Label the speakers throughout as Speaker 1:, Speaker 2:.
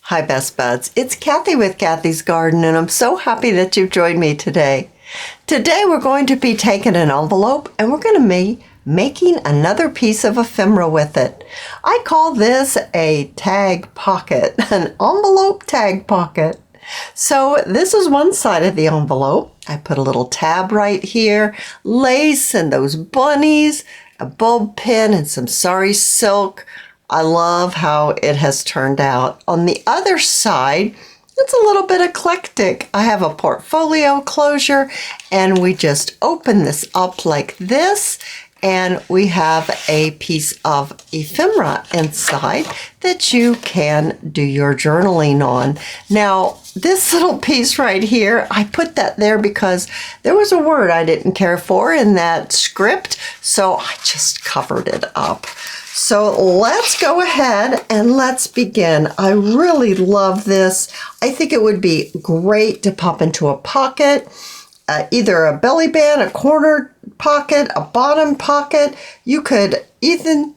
Speaker 1: Hi, Best Buds. It's Cathy with Cathy's Garden, and I'm so happy that you've joined me today. Today, we're going to be taking an envelope, and we're going to be making another piece of ephemera with it. I call this a tag pocket, an envelope tag pocket. So this is one side of the envelope. I put a little tab right here, lace and those bunnies, a bulb pin, and some Sari silk. I love how it has turned out. On the other side, it's a little bit eclectic. I have a portfolio closure, and we just open this up like this, and we have a piece of ephemera inside that you can do your journaling on. Now, this little piece right here, I put that there because there was a word I didn't care for in that script, so I just covered it up. So let's go ahead and let's begin. I really love this. I think it would be great to pop into a pocket, either a belly band, a corner pocket, a bottom pocket. You could even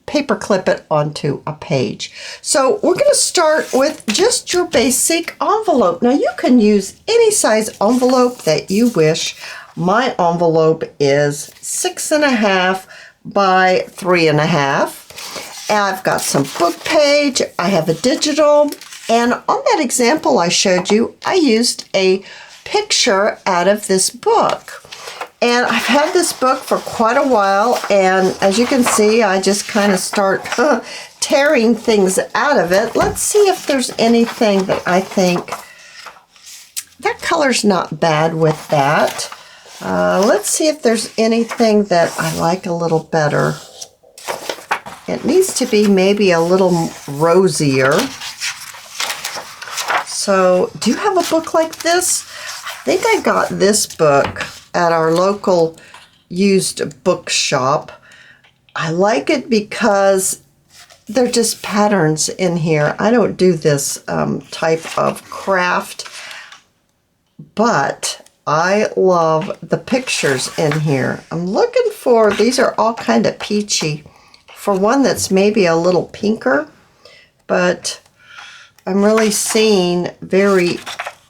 Speaker 1: paper clip it onto a page. So we're going to start with just your basic envelope. Now you can use any size envelope that you wish. My envelope is 6.5 by 3.5. And I've got some book page. I have a digital. And on that example I showed you, I used a picture out of this book. And I've had this book for quite a while, and as you can see, I just kind of start tearing things out of it. Let's see if there's anything that I think, that color's not bad with that. Let's see if there's anything that I like a little better. It needs to be maybe a little rosier. So, do you have a book like this? I think I got this book at our local used bookshop. I like it because they're just patterns in here. I don't do this type of craft, but I love the pictures in here. I'm looking for, these are all kind of peachy, for one that's maybe a little pinker, but I'm really seeing very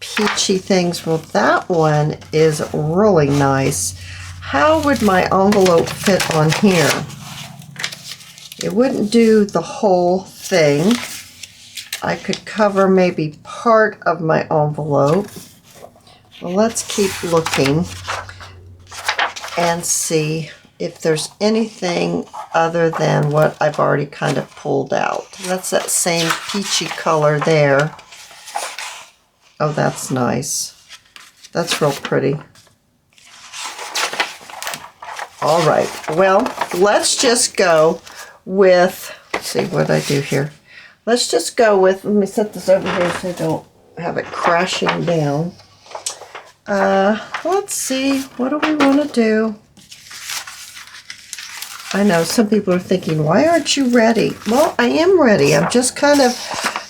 Speaker 1: peachy things. Well, that one is really nice. How would my envelope fit on here? It wouldn't do the whole thing. I could cover maybe part of my envelope. Well, let's keep looking and see if there's anything other than what I've already kind of pulled out. That's that same peachy color there. Oh, that's nice. That's real pretty. All right, well, let's just go with, let's see what I do here. Let's just go with, let me set this over here so I don't have it crashing down. Let's see, what do we want to do? I know some people are thinking, why aren't you ready? Well, I am ready. I'm just kind of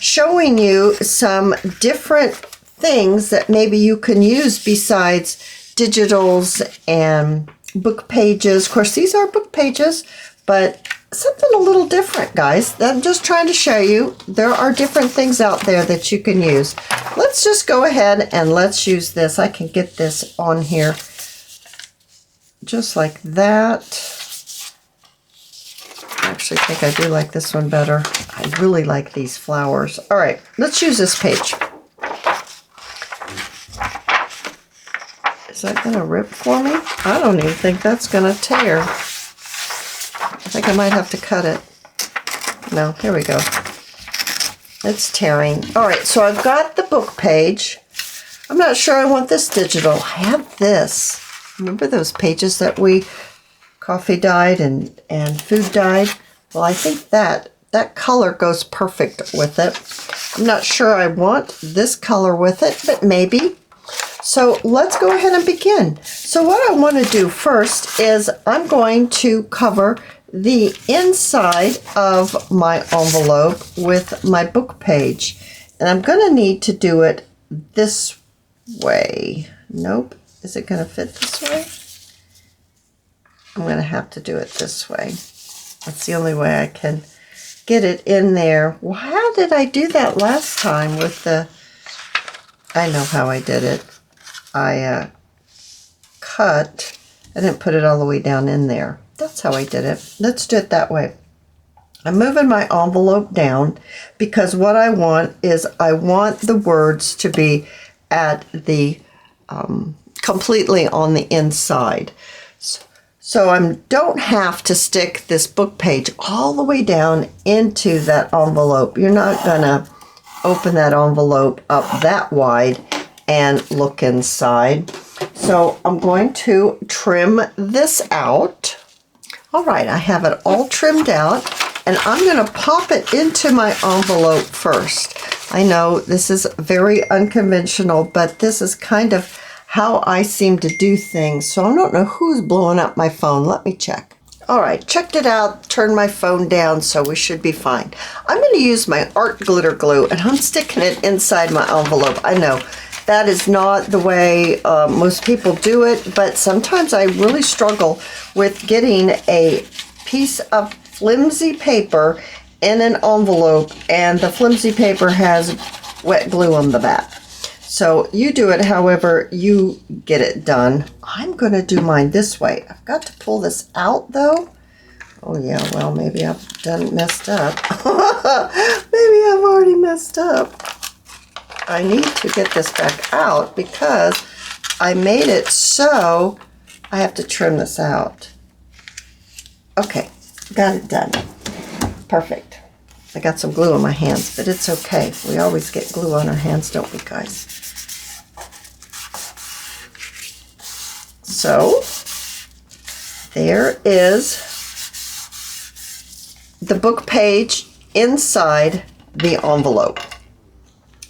Speaker 1: showing you some different things that maybe you can use besides digitals and book pages. Of course, these are book pages, but something a little different, guys. I'm just trying to show you there are different things out there that you can use. Let's just go ahead and let's use this. I can get this on here just like that. I actually think I do like this one better. I really like these flowers. All right, let's use this page. Is that going to rip for me? I don't even think that's going to tear. I think I might have to cut it. No, here we go. It's tearing. All right, so I've got the book page. I'm not sure I want this digital. I have this. Remember those pages that we coffee dyed and food dyed? Well, I think that color goes perfect with it. I'm not sure I want this color with it, but maybe. So let's go ahead and begin. So what I want to do first is I'm going to cover the inside of my envelope with my book page. And I'm going to need to do it this way. Nope. Is it going to fit this way? I'm going to have to do it this way. That's the only way I can get it in there. Well, how did I do that last time with the, I know how I did it. I cut, I didn't put it all the way down in there. That's how I did it. Let's do it that way. I'm moving my envelope down because what I want is I want the words to be at the, completely on the inside. So I don't have to stick this book page all the way down into that envelope. You're not gonna open that envelope up that wide and look inside. So I'm going to trim this out. All right, I have it all trimmed out, and I'm gonna pop it into my envelope first. I know this is very unconventional, but this is kind of how I seem to do things. So I don't know who's blowing up my phone. Let me check. All right, checked it out, turned my phone down, so we should be fine. I'm gonna use my art glitter glue, and I'm sticking it inside my envelope. I know that is not the way most people do it, but sometimes I really struggle with getting a piece of flimsy paper in an envelope, and the flimsy paper has wet glue on the back. So you do it however you get it done. I'm going to do mine this way. I've got to pull this out though. Oh yeah, well maybe I've messed up. Maybe I've already messed up. I need to get this back out because I made it so I have to trim this out. Okay, got it done. Perfect. I got some glue on my hands, but it's okay. We always get glue on our hands, don't we, guys? So, there is the book page inside the envelope.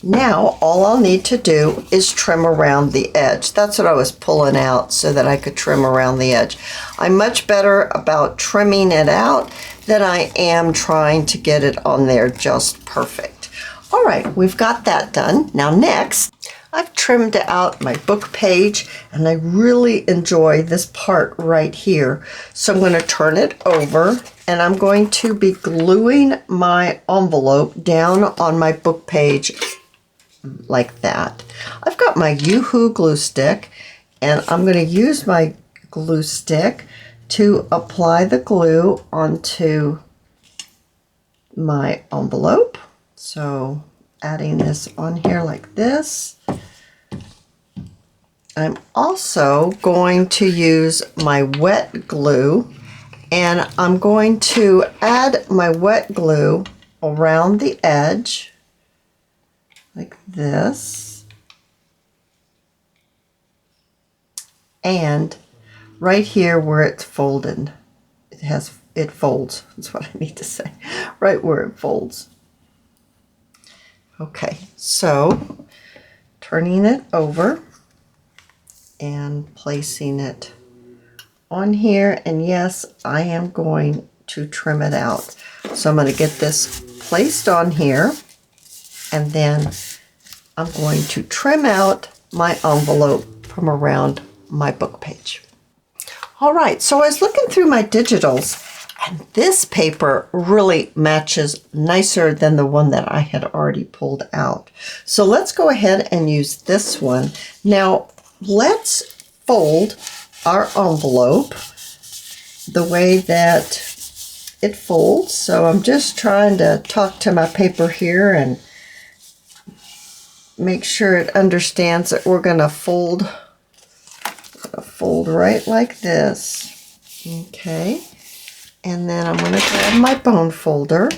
Speaker 1: Now, all I'll need to do is trim around the edge. That's what I was pulling out so that I could trim around the edge. I'm much better about trimming it out than I am trying to get it on there just perfect. All right, we've got that done. Now next, I've trimmed out my book page, and I really enjoy this part right here. So I'm going to turn it over, and I'm going to be gluing my envelope down on my book page like that. I've got my Yoo-Hoo glue stick, and I'm going to use my glue stick to apply the glue onto my envelope. So adding this on here like this. I'm also going to use my wet glue, and I'm going to add my wet glue around the edge like this, and right here where it's folded, it folds, that's what I need to say, right where it folds. Okay, so turning it over and placing it on here, and yes, I am going to trim it out. So I'm going to get this placed on here, and then I'm going to trim out my envelope from around my book page. All right, so I was looking through my digitals, and this paper really matches nicer than the one that I had already pulled out. So let's go ahead and use this one. Now, let's fold our envelope the way that it folds. So I'm just trying to talk to my paper here and make sure it understands that we're going to fold right like this. Okay. And then I'm going to grab my bone folder,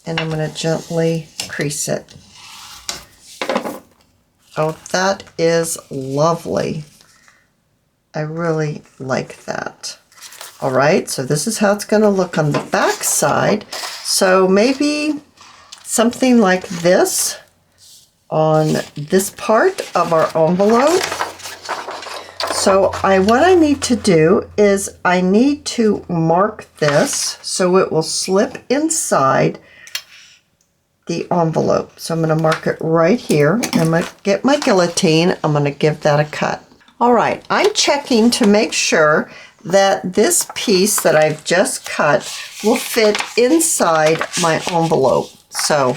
Speaker 1: and I'm going to gently crease it. Oh, that is lovely. I really like that. All right, so this is how it's going to look on the back side. So maybe something like this on this part of our envelope. So what I need to do is I need to mark this so it will slip inside the envelope. So I'm going to mark it right here. I'm going to get my guillotine. I'm going to give that a cut. All right, I'm checking to make sure that this piece that I've just cut will fit inside my envelope. So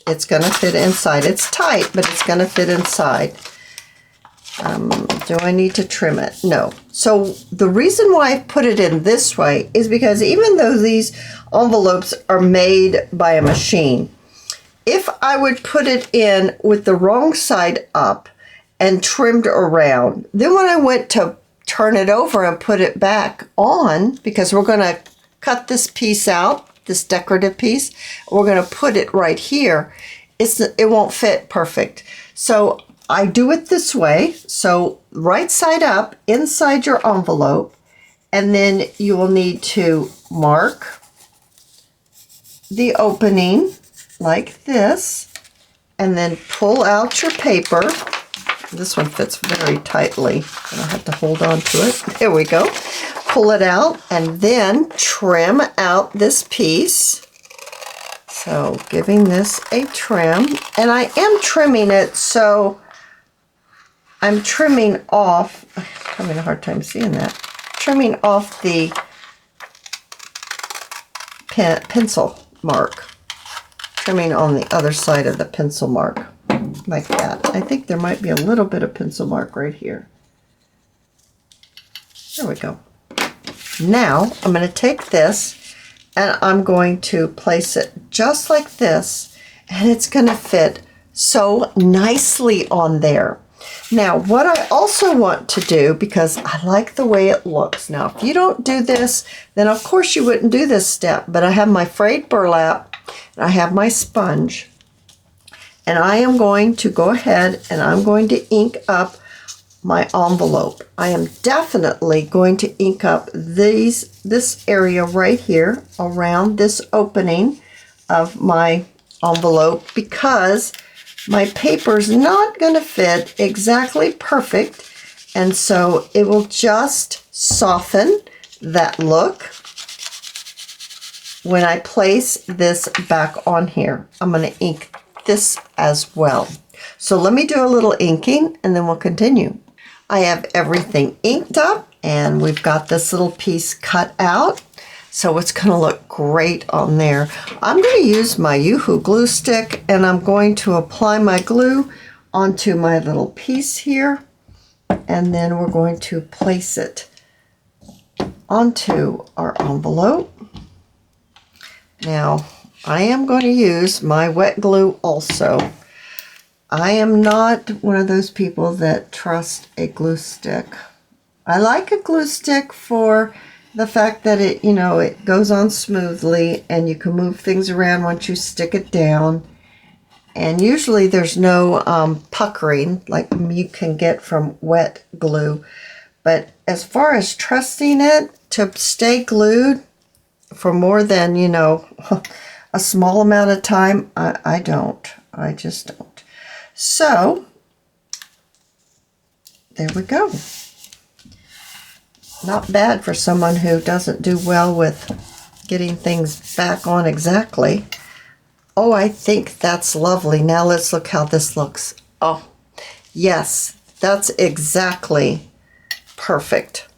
Speaker 1: it's going to fit inside. It's tight, but it's going to fit inside. Do I need to trim it? No. So the reason why I put it in this way is because even though these envelopes are made by a machine, if I would put it in with the wrong side up and trimmed around, then when I went to turn it over and put it back on, because we're going to cut this piece out, this decorative piece, we're going to put it right here, it won't fit perfect. So I do it this way. So right side up inside your envelope, and then you will need to mark the opening like this, and then pull out your paper. This one fits very tightly, and I have to hold on to it. There we go. Pull it out and then trim out this piece. So giving this a trim, and I am trimming it, so I'm trimming off, I'm having a hard time seeing that, trimming off the pencil mark, trimming on the other side of the pencil mark, like that. I think there might be a little bit of pencil mark right here. There we go. Now I'm going to take this and I'm going to place it just like this, and it's going to fit so nicely on there. Now, what I also want to do, because I like the way it looks. Now, if you don't do this, then of course you wouldn't do this step, but I have my frayed burlap and I have my sponge, and I am going to go ahead and I'm going to ink up my envelope. I am definitely going to ink up this area right here around this opening of my envelope, because my paper's not going to fit exactly perfect, and so it will just soften that look when I place this back on here. I'm going to ink this as well. So let me do a little inking and then we'll continue. I have everything inked up and we've got this little piece cut out, so it's going to look great on there. I'm going to use my Yoo-Hoo glue stick and I'm going to apply my glue onto my little piece here, and then we're going to place it onto our envelope. Now I am going to use my wet glue also. I am not one of those people that trust a glue stick. I like a glue stick for the fact that it goes on smoothly and you can move things around once you stick it down. And usually there's no puckering like you can get from wet glue. But as far as trusting it to stay glued for more than, a small amount of time, I don't. I just don't. So, there we go. Not bad for someone who doesn't do well with getting things back on exactly. Oh, I think that's lovely. Now let's look how this looks. Oh, yes, that's exactly perfect.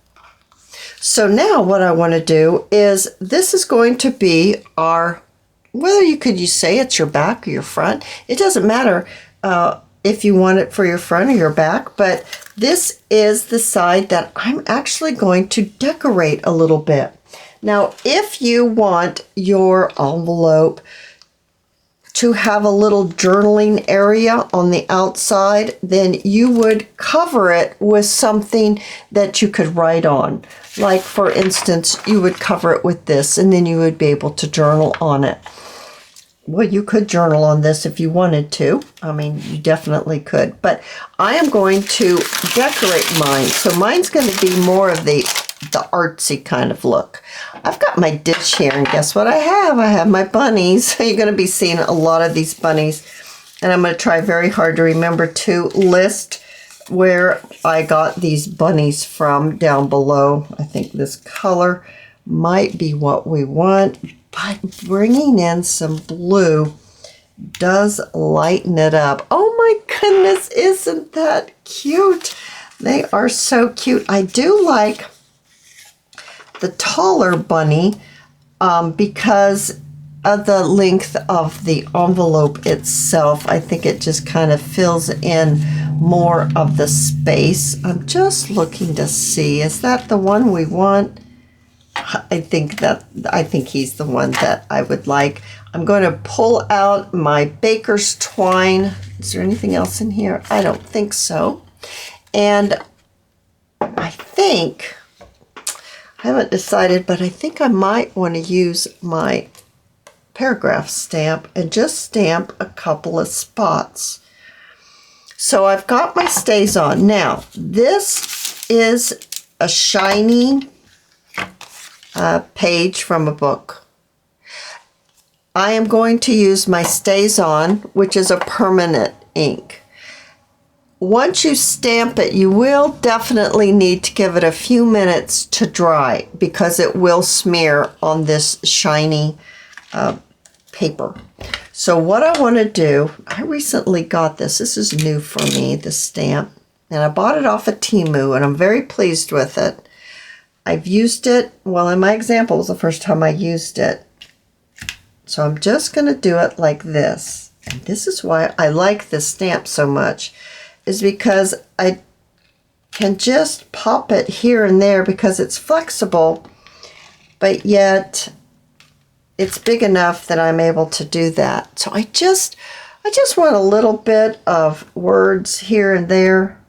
Speaker 1: So now what I want to do is, this is going to be our, whether you say it's your back or your front, it doesn't matter if you want it for your front or your back, but this is the side that I'm actually going to decorate a little bit. Now, if you want your envelope to have a little journaling area on the outside, then you would cover it with something that you could write on. Like, for instance, you would cover it with this, and then you would be able to journal on it. Well, you could journal on this if you wanted to. I mean, you definitely could. But I am going to decorate mine. So mine's going to be more of the artsy kind of look. I've got my dish here, and guess what I have? I have my bunnies. So you're going to be seeing a lot of these bunnies. And I'm going to try very hard to remember to list where I got these bunnies from down below. I think this color might be what we want. But bringing in some blue does lighten it up. Oh my goodness, isn't that cute? They are so cute. I do like the taller bunny because of the length of the envelope itself. I think it just kind of fills in more of the space. I'm just looking to see, is that the one we want? I think he's the one that I would like. I'm going to pull out my baker's twine. Is there anything else in here? I don't think so. And I think, I haven't decided, but I think I might want to use my paragraph stamp and just stamp a couple of spots. So I've got my stays on. Now, this is a shiny page from a book. I am going to use my stays on, which is a permanent ink. Once you stamp it, you will definitely need to give it a few minutes to dry because it will smear on this shiny paper. So what I want to do, I recently got this. This is new for me, this stamp. And I bought it off of Temu, and I'm very pleased with it. I've used it, well, in my example, it was the first time I used it. So I'm just going to do it like this. And this is why I like this stamp so much, is because I can just pop it here and there because it's flexible, but yet it's big enough that I'm able to do that. So I just want a little bit of words here and there.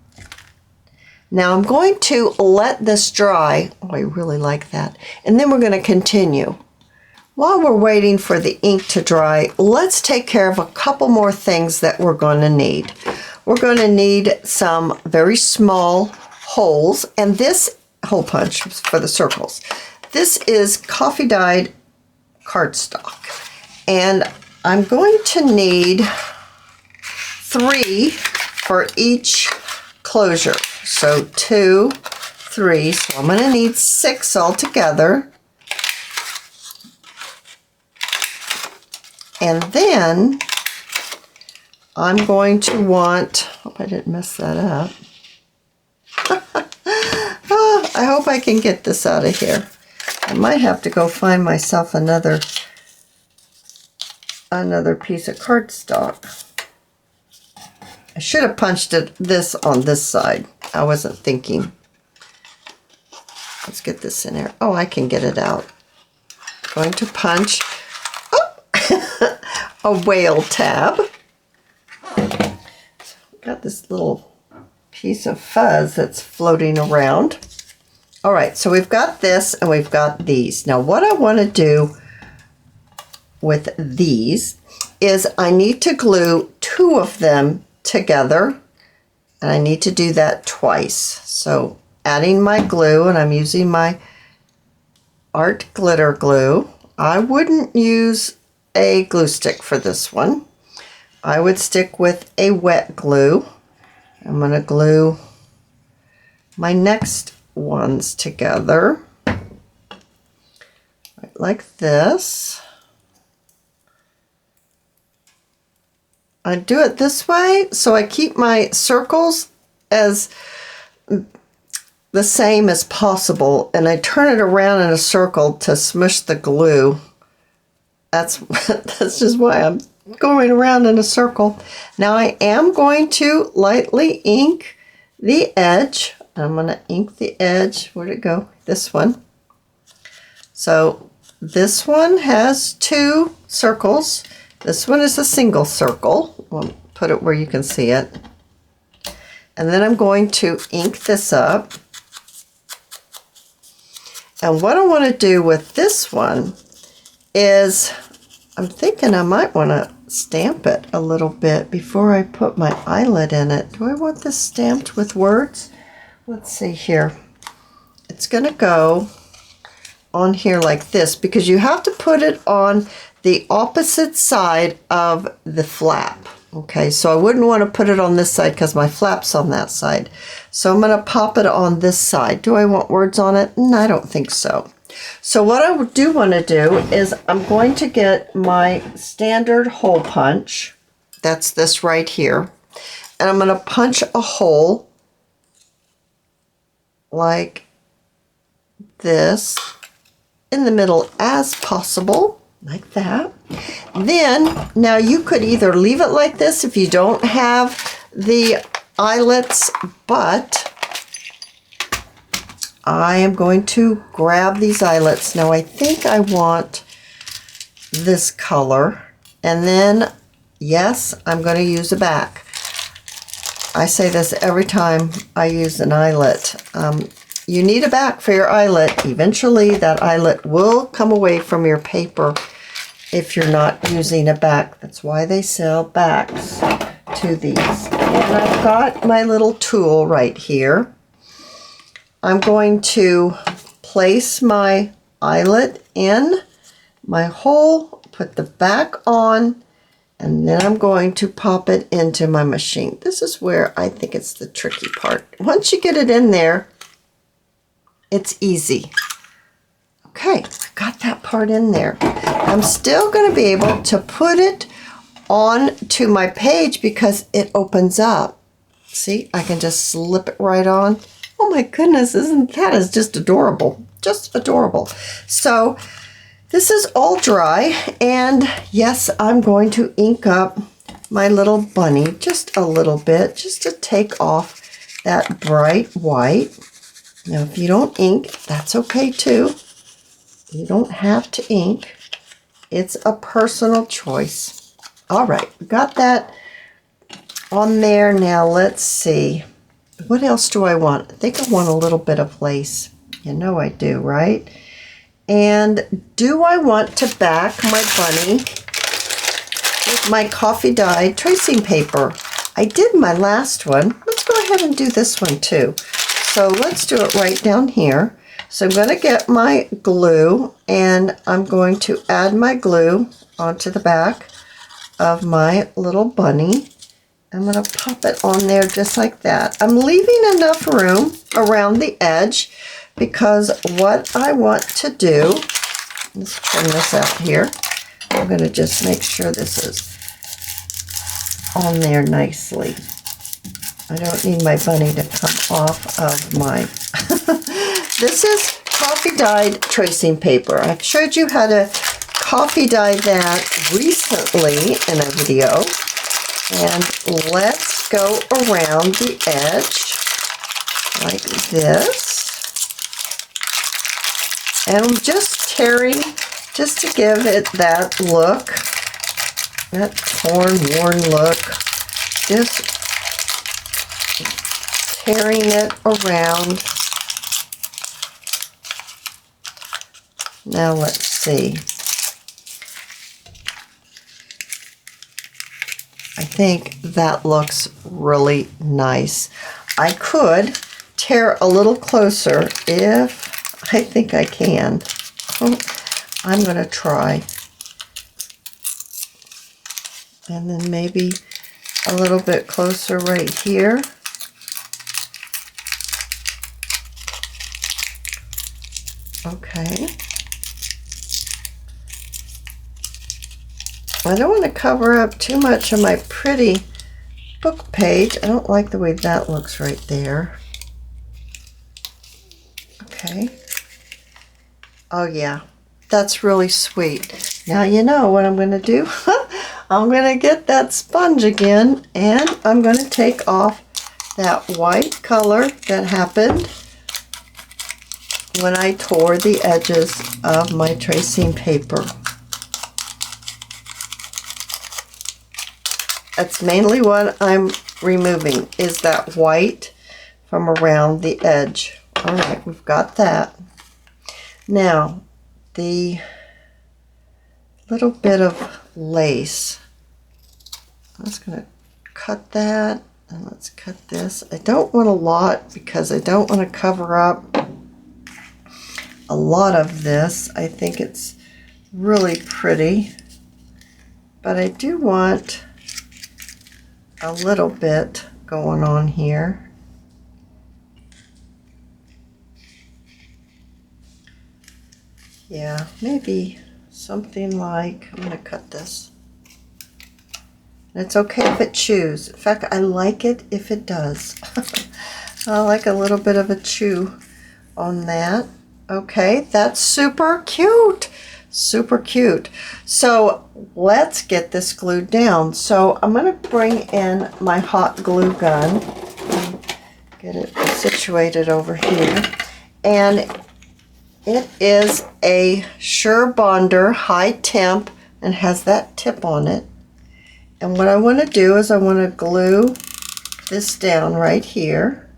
Speaker 1: Now I'm going to let this dry. Oh, I really like that. And then we're going to continue. While we're waiting for the ink to dry, let's take care of a couple more things that we're going to need. We're going to need some very small holes, and this hole punch for the circles. This is coffee dyed cardstock, and I'm going to need 3 for each closure. So 2, 3, so I'm going to need 6 altogether. And then I'm going to want, hope I didn't mess that up. Oh, I hope I can get this out of here. I might have to go find myself another piece of cardstock. I should have punched this on this side. I wasn't thinking. Let's get this in there. Oh, I can get it out. Going to punch a whale tab. Got this little piece of fuzz that's floating around. All right, so we've got this and we've got these. Now what I want to do with these is I need to glue 2 of them together, and I need to do that twice. So adding my glue, and I'm using my art glitter glue. I wouldn't use a glue stick for this one. I would stick with a wet glue. I'm going to glue my next ones together like this. I do it this way so I keep my circles as the same as possible, and I turn it around in a circle to smush the glue. That's just why I'm going around in a circle. Now I am going to lightly ink the edge. I'm going to ink the edge. Where'd it go? This one. So this one has 2 circles. This one is a single circle. We'll put it where you can see it. And then I'm going to ink this up. And what I want to do with this one is, I'm thinking I might want to stamp it a little bit before I put my eyelet in it. Do I want this stamped with words? Let's see here. It's going to go on here like this because you have to put it on the opposite side of the flap. Okay, so I wouldn't want to put it on this side because my flap's on that side. So I'm going to pop it on this side. Do I want words on it? No, I don't think so. So what I do want to do is I'm going to get my standard hole punch. That's this right here. And I'm going to punch a hole like this. in the middle as possible, like that. Then, now you could either leave it like this if you don't have the eyelets, but I am going to grab these eyelets. Now I think I want this color, and then, yes, I'm going to use a back. I say this every time I use an eyelet. You need a back for your eyelet. Eventually that eyelet will come away from your paper if you're not using a back. That's why they sell backs to these. And I've got my little tool right here. I'm going to place my eyelet in my hole, put the back on, and then I'm going to pop it into my machine. This is where I think it's the tricky part. Once you get it in there, it's easy. Okay, got that part in there. I'm still going to be able to put it onto my page because it opens up. See, I can just slip it right on. Oh my goodness, isn't that is just adorable. Just adorable. So this is all dry, and yes, I'm going to ink up my little bunny just a little bit, just to take off that bright white. Now, if you don't ink, that's okay too. You don't have to ink. It's a personal choice. All right, we got that on there. Now, let's see. What else do I want? I think I want a little bit of lace. You know I do, right? And do I want to back my bunny with my coffee dyed tracing paper? I did my last one. Let's go ahead and do this one too. So let's do it right down here. So I'm going to get my glue, and I'm going to add my glue onto the back of my little bunny. I'm going to pop it on there just like that. I'm leaving enough room around the edge because what I want to do, let's trim this out here. I'm going to just make sure this is on there nicely. I don't need my bunny to come off of my... This is coffee dyed tracing paper. I've showed you how to coffee dye that recently in a video. And let's go around the edge like this. And I'm just tearing, just to give it that look, that torn, worn look. Just tearing it around. Now let's see. I think that looks really nice. I could tear a little closer if I think I can. Oh, I'm going to try. And then maybe a little bit closer right here. Okay. I don't want to cover up too much of my pretty book page. I don't like the way that looks right there. Okay. Oh yeah, that's really sweet. Now you know what I'm going to do. I'm going to get that sponge again, and I'm going to take off that white color that happened when I tore the edges of my tracing paper. That's mainly what I'm removing, is that white from around the edge. All right, we've got that. Now, the little bit of lace, I'm just going to cut that, and let's cut this. I don't want a lot because I don't want to cover up a lot of this. I think it's really pretty, but I do want a little bit going on here. Yeah, maybe something like, I'm going to cut this. And it's okay if it chews. In fact, I like it if it does. I like a little bit of a chew on that. Okay, that's super cute. Super cute. So let's get this glued down. So I'm going to bring in my hot glue gun. Get it situated over here. And it is a Sure Bonder high temp and has that tip on it. And what I want to do is I want to glue this down right here.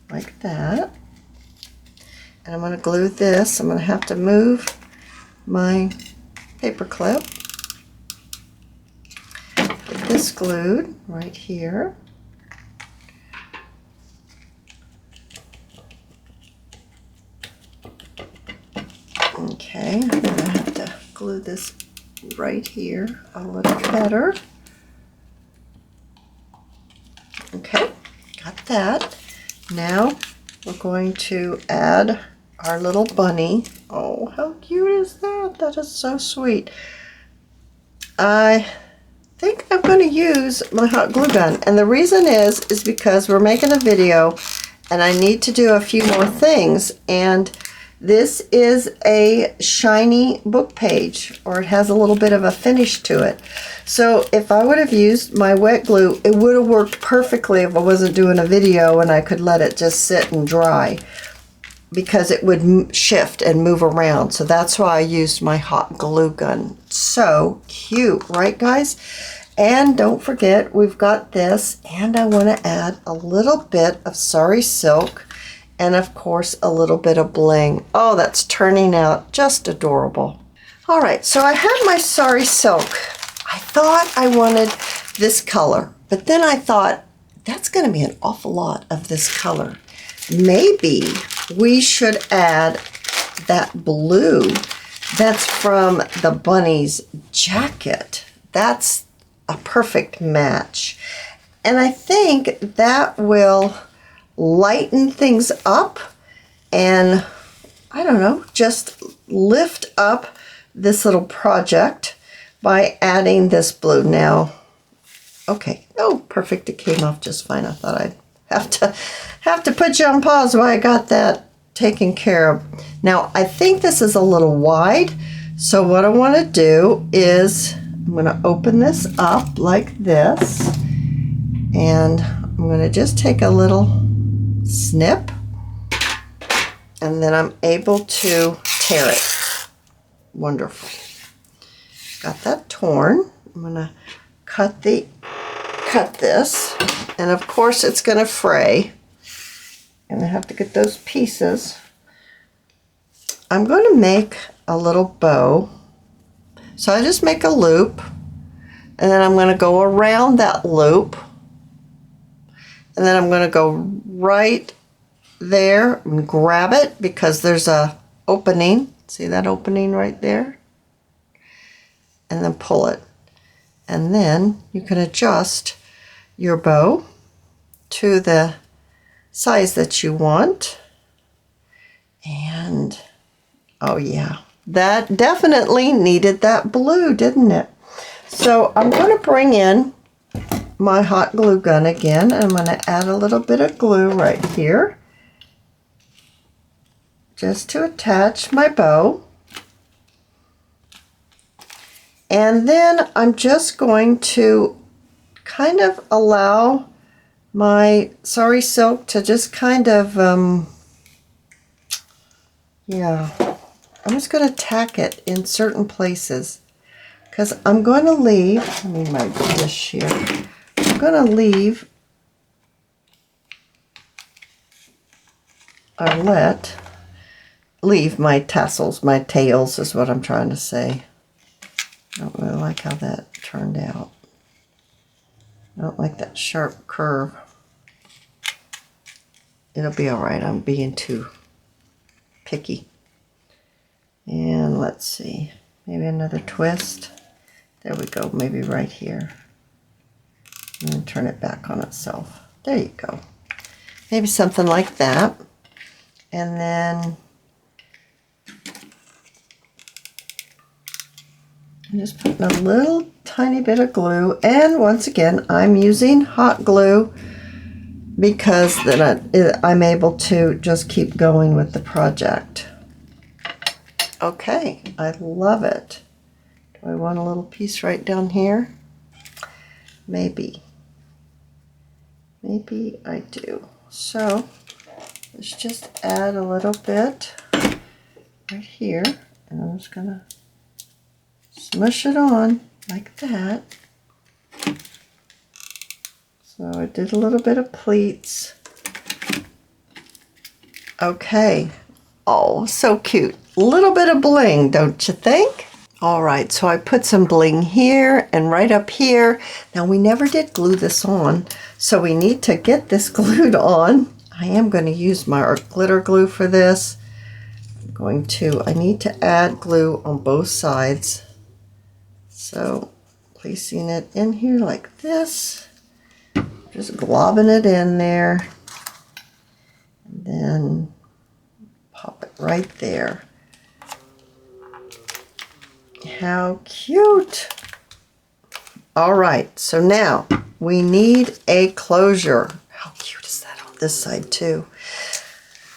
Speaker 1: Like that. And I'm going to glue this. I'm going to have to move my paper clip. Get this glued right here. Okay, I'm going to have to glue this right here a little better. Okay, got that. Now we're going to add our little bunny. Oh, how cute is that? That is so sweet. I think I'm going to use my hot glue gun. And the reason is because we're making a video and I need to do a few more things. And this is a shiny book page, or it has a little bit of a finish to it. So if I would have used my wet glue, it would have worked perfectly if I wasn't doing a video and I could let it just sit and dry, because it would shift and move around. So that's why I used my hot glue gun. So cute, right guys? And don't forget, we've got this, and I want to add a little bit of Sari silk, and of course a little bit of bling. Oh, that's turning out just adorable. All right, so I have my Sari silk. I thought I wanted this color, but then I thought that's going to be an awful lot of this color. Maybe we should add that blue that's from the Bunnies jacket. That's a perfect match. And I think that will lighten things up and, I don't know, just lift up this little project by adding this blue. Now, okay, oh, perfect, it came off just fine. I thought I'd have to put you on pause while I got that taken care of. Now, I think this is a little wide, so what I want to do is I'm going to open this up like this, and I'm going to just take a little snip, and then I'm able to tear it. Wonderful. Got that torn. I'm going to cut this, and of course it's going to fray, and I have to get those pieces. I'm going to make a little bow, so I just make a loop, and then I'm going to go around that loop, and then I'm going to go right there and grab it because there's a opening. See that opening right there? And then pull it. And then you can adjust your bow to the size that you want. And oh yeah, that definitely needed that blue, didn't it? So I'm going to bring in my hot glue gun again. I'm going to add a little bit of glue right here just to attach my bow. And then I'm just going to kind of allow my Sari silk to just kind of, yeah, I'm just going to tack it in certain places, because I'm going to leave, I need my dish here, I'm going to leave my tassels, my tails is what I'm trying to say. I don't really like how that turned out. I don't like that sharp curve. It'll be all right. I'm being too picky. And let's see, maybe another twist. There we go, maybe right here. And then turn it back on itself. There you go. Maybe something like that. And then I'm just putting a little tiny bit of glue, and once again I'm using hot glue because then I'm able to just keep going with the project. Okay, I love it. Do I want a little piece right down here? Maybe. Maybe I do. So let's just add a little bit right here, and I'm just gonna smush it on like that. So I did a little bit of pleats. Okay. Oh, so cute. A little bit of bling, don't you think? All right, so I put some bling here and right up here. Now we never did glue this on, so we need to get this glued on. I am going to use my glitter glue for this. I need to add glue on both sides. So placing it in here like this, just globbing it in there, and then pop it right there. How cute. All right, so now we need a closure. How cute is that on this side too?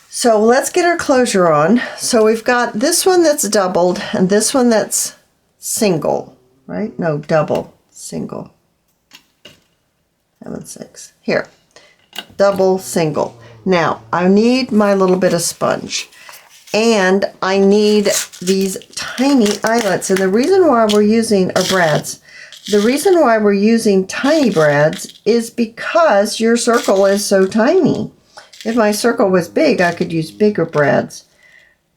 Speaker 1: So let's get our closure on. So we've got this one that's doubled and this one that's single, right? No, double, single. 7, 6. Here, double, single. Now I need my little bit of sponge. And I need these tiny eyelets. And the reason why we're using our brads, the reason why we're using tiny brads is because your circle is so tiny. If my circle was big, I could use bigger brads.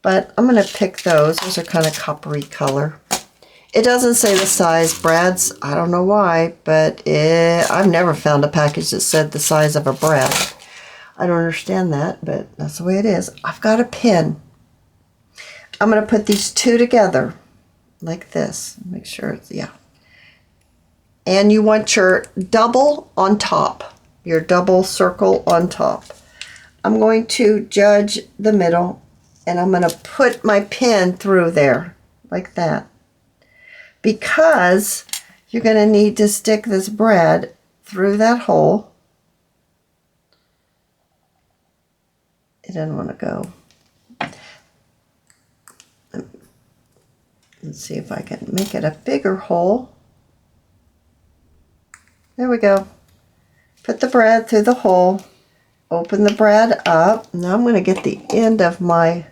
Speaker 1: But I'm going to pick those. Those are kind of coppery color. It doesn't say the size. Brads, I don't know why, but I've never found a package that said the size of a brad. I don't understand that, but that's the way it is. I've got a pin. I'm going to put these two together like this. Make sure it's, yeah. And you want your double on top, your double circle on top. I'm going to judge the middle, and I'm going to put my pin through there like that. Because you're going to need to stick this brad through that hole. It doesn't want to go. Let's see if I can make it a bigger hole. There we go. Put the brad through the hole. Open the brad up. Now I'm going to get the end of my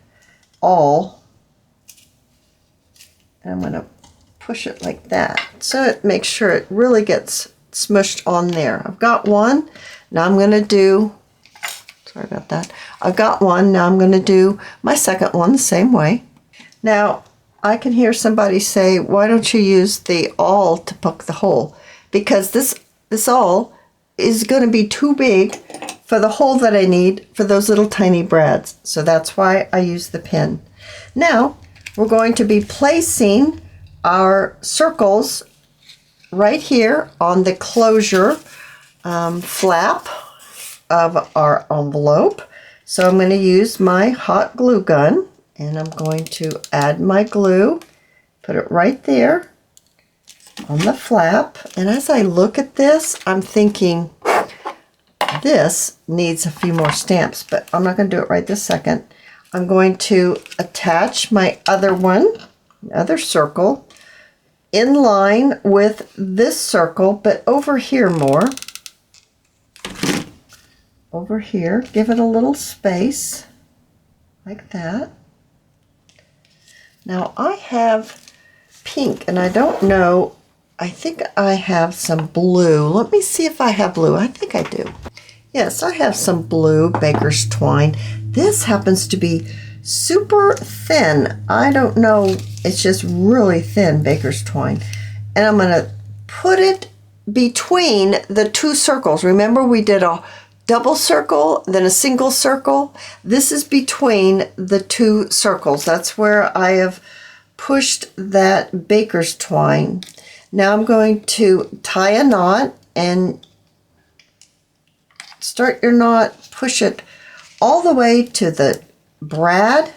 Speaker 1: awl. And I'm going to push it like that. So it makes sure it really gets smushed on there. I've got one. Now I'm going to do, sorry about that. I've got one. Now I'm going to do my second one the same way. Now, I can hear somebody say, why don't you use the awl to poke the hole? Because this awl is going to be too big for the hole that I need for those little tiny brads. So that's why I use the pin. Now, we're going to be placing our circles right here on the closure flap of our envelope. So I'm going to use my hot glue gun. And I'm going to add my glue, put it right there on the flap. And as I look at this, I'm thinking this needs a few more stamps, but I'm not going to do it right this second. I'm going to attach my other one, other circle, in line with this circle, but over here more. Over here, give it a little space, like that. Now I have pink, and I don't know, I think I have some blue. Let me see if I have blue. I think I do. Yes, I have some blue baker's twine. This happens to be super thin. I don't know, it's just really thin baker's twine. And I'm going to put it between the two circles. Remember we did a double circle, then a single circle. This is between the two circles. That's where I have pushed that baker's twine. Now I'm going to tie a knot and start your knot, push it all the way to the brad.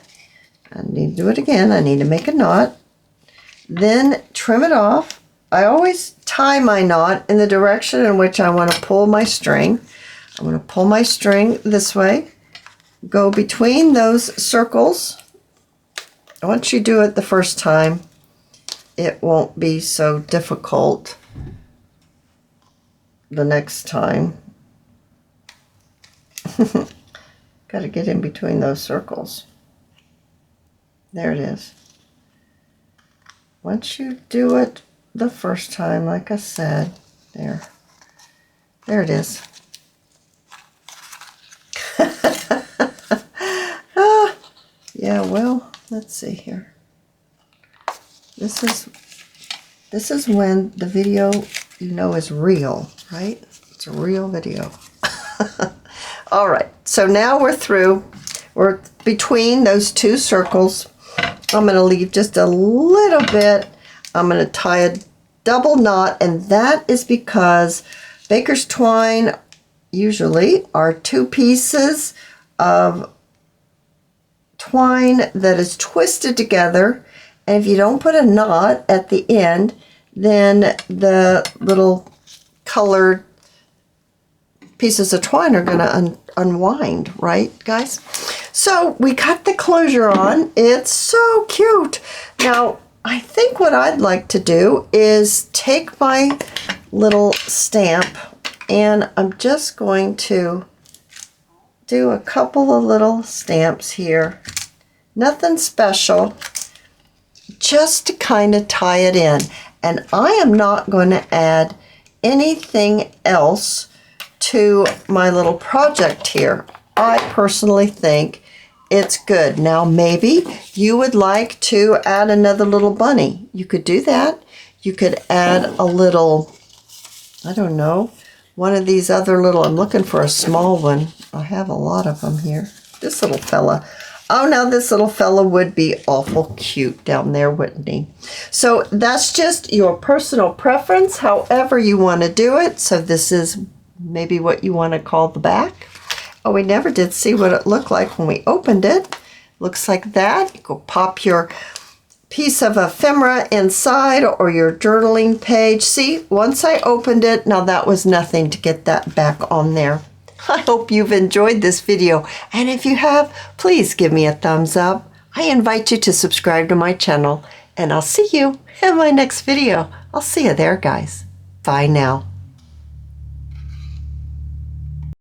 Speaker 1: I need to do it again. I need to make a knot. Then trim it off. I always tie my knot in the direction in which I want to pull my string. I'm going to pull my string this way, go between those circles. Once you do it the first time, it won't be so difficult the next time. Got to get in between those circles. There it is. Once you do it the first time, like I said, there it is. Yeah, well, let's see here. This is when the video, you know, is real, right? It's a real video. All right, so now we're through. We're between those two circles. I'm going to leave just a little bit. I'm going to tie a double knot, and that is because baker's twine usually are two pieces of twine that is twisted together, and if you don't put a knot at the end, then the little colored pieces of twine are going to unwind, right, guys? So we cut the closure on. It's so cute. Now, I think what I'd like to do is take my little stamp, and I'm just going to do a couple of little stamps here. Nothing special, just to kind of tie it in. And I am not going to add anything else to my little project here. I personally think it's good. Now, maybe you would like to add another little bunny. You could do that. You could add a little, I don't know, one of these other little, I'm looking for a small one. I have a lot of them here. This little fella. Oh, now this little fella would be awful cute down there, wouldn't he? So that's just your personal preference, however you want to do it. So this is maybe what you want to call the back. Oh, we never did see what it looked like when we opened it. Looks like that. You go pop your piece of ephemera inside or your journaling page. See, once I opened it, now that was nothing to get that back on there. I hope you've enjoyed this video, and if you have, please give me a thumbs up. I invite you to subscribe to my channel, and I'll see you in my next video. I'll see you there, guys. Bye now.